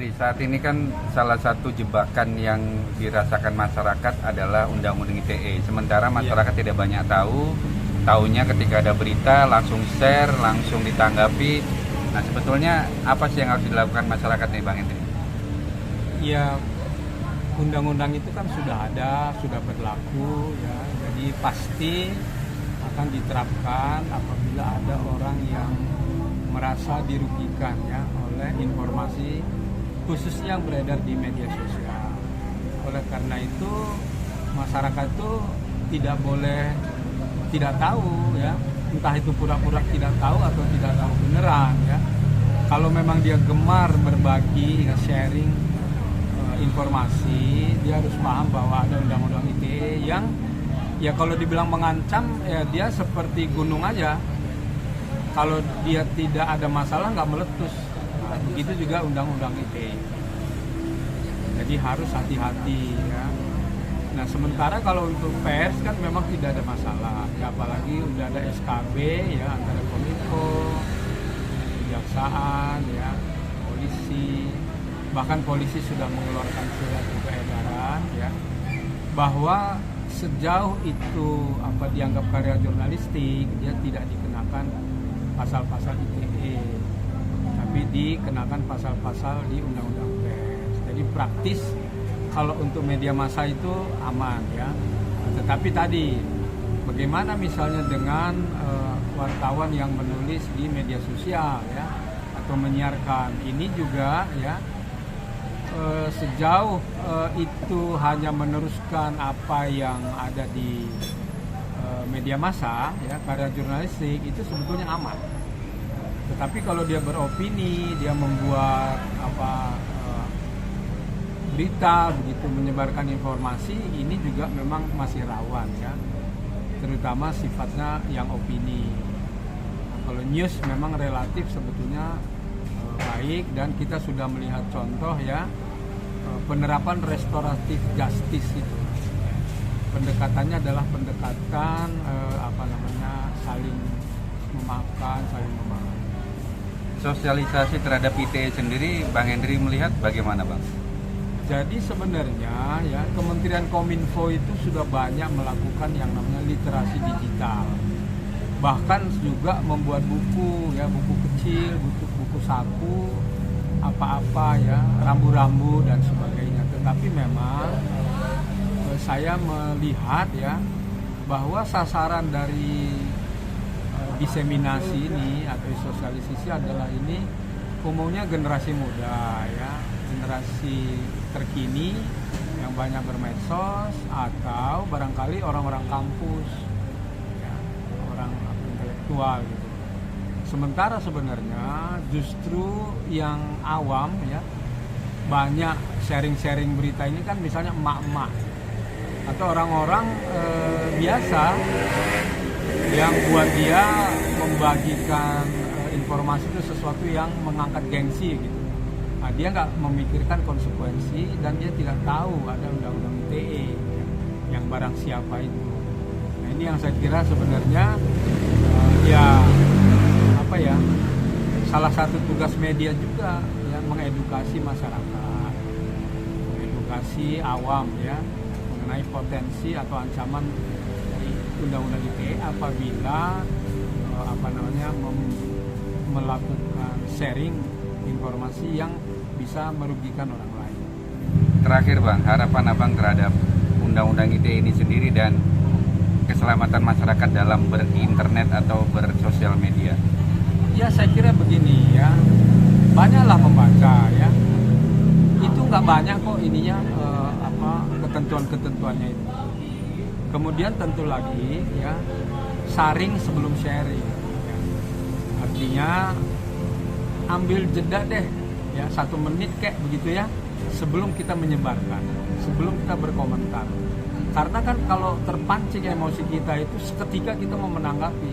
Hendri, saat ini kan salah satu jebakan yang dirasakan masyarakat adalah Undang-Undang ITE. Sementara masyarakat tidak banyak tahu, taunya ketika ada berita langsung share, langsung ditanggapi. Nah, sebetulnya apa sih yang harus dilakukan masyarakat nih, Bang Hendri? Ya, undang-undang itu kan sudah ada, sudah berlaku ya. Jadi pasti akan diterapkan apabila ada orang yang merasa dirugikan ya oleh informasi khususnya yang beredar di media sosial. Oleh karena itu masyarakat itu tidak boleh tidak tahu ya, entah itu pura-pura tidak tahu atau tidak tahu beneran ya. Kalau memang dia gemar berbagi, sharing informasi, dia harus paham bahwa ada undang-undang ITE yang ya kalau dibilang mengancam ya dia seperti gunung aja. Kalau dia tidak ada masalah nggak meletus. Nah, begitu juga undang-undang ITE. Jadi harus hati-hati ya. Nah sementara kalau untuk pers kan memang tidak ada masalah. Ya, apalagi udah ada SKB ya antara Kominfo, kejaksaan ya, polisi. Bahkan polisi sudah mengeluarkan surat edaran ya bahwa sejauh itu apa dianggap karya jurnalistik dia tidak dikenakan pasal-pasal ITE, tapi dikenakan pasal-pasal di Undang-Undang Pers. Jadi praktis kalau untuk media massa itu aman ya. Tetapi tadi bagaimana misalnya dengan wartawan yang menulis di media sosial ya atau menyiarkan ini juga ya sejauh itu hanya meneruskan apa yang ada di media massa ya karya jurnalistik itu sebetulnya aman. Tetapi kalau dia beropini, dia membuat berita begitu menyebarkan informasi, ini juga memang masih rawan ya, terutama sifatnya yang opini. Kalau news memang relatif sebetulnya baik dan kita sudah melihat contoh ya penerapan restoratif justice itu. Pendekatannya adalah pendekatan saling memaafkan, saling memaafkan. Sosialisasi terhadap ITE sendiri, Bang Hendri melihat bagaimana, Bang? Jadi sebenarnya ya Kementerian Kominfo itu sudah banyak melakukan yang namanya literasi digital. Bahkan juga membuat buku ya, buku kecil, buku saku, apa-apa ya, rambu-rambu dan sebagainya. Tetapi memang saya melihat ya bahwa sasaran dari diseminasi ini atau sosialisasi adalah ini umumnya generasi muda ya, generasi terkini yang banyak bermedsos atau barangkali orang-orang kampus ya, orang intelektual gitu. Sementara sebenarnya justru yang awam ya banyak sharing-sharing berita ini kan misalnya emak-emak atau orang-orang biasa yang buat dia membagikan informasi itu sesuatu yang mengangkat gengsi gitu. Nah, dia nggak memikirkan konsekuensi dan dia tidak tahu ada undang-undang ITE yang barang siapa itu. Nah, ini yang saya kira sebenarnya salah satu tugas media juga ya mengedukasi masyarakat, mengedukasi awam ya mengenai potensi atau ancaman dari undang-undang ITE apabila melakukan sharing informasi yang bisa merugikan orang lain. Terakhir, Bang, harapan Abang terhadap undang-undang ITE ini sendiri dan keselamatan masyarakat dalam berinternet atau bersosial media. Ya saya kira begini ya, banyaklah membaca ya. Itu nggak banyak kok ininya ketentuan-ketentuannya itu. Kemudian tentu lagi ya saring sebelum sharing. Ya. Artinya ambil jeda deh ya 1 menit kayak begitu ya sebelum kita menyebarkan, sebelum kita berkomentar. Karena kan kalau terpancing emosi kita itu seketika kita mau menanggapi,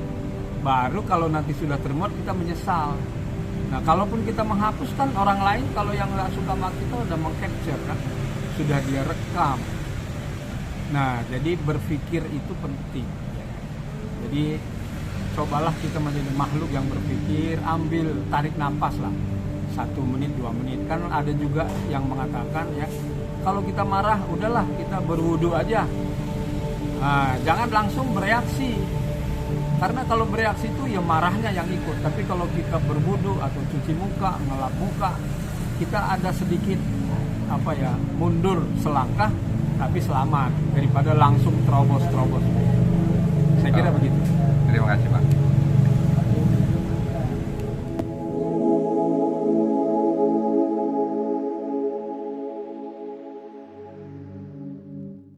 baru kalau nanti sudah termuat kita menyesal. Nah kalaupun kita menghapus kan orang lain kalau yang nggak suka sama kita udah meng-capture kan, sudah dia rekam. Nah jadi berpikir itu penting. Jadi cobalah kita menjadi makhluk yang berpikir, ambil tarik nafas lah. 1 menit 2 menit. Kan ada juga yang mengatakan ya, kalau kita marah udahlah kita berwudu aja. Nah, jangan langsung bereaksi, karena kalau bereaksi itu ya marahnya yang ikut. Tapi kalau kita berwudu atau cuci muka, ngelap muka, kita ada sedikit mundur selangkah tapi selamat daripada langsung terobos.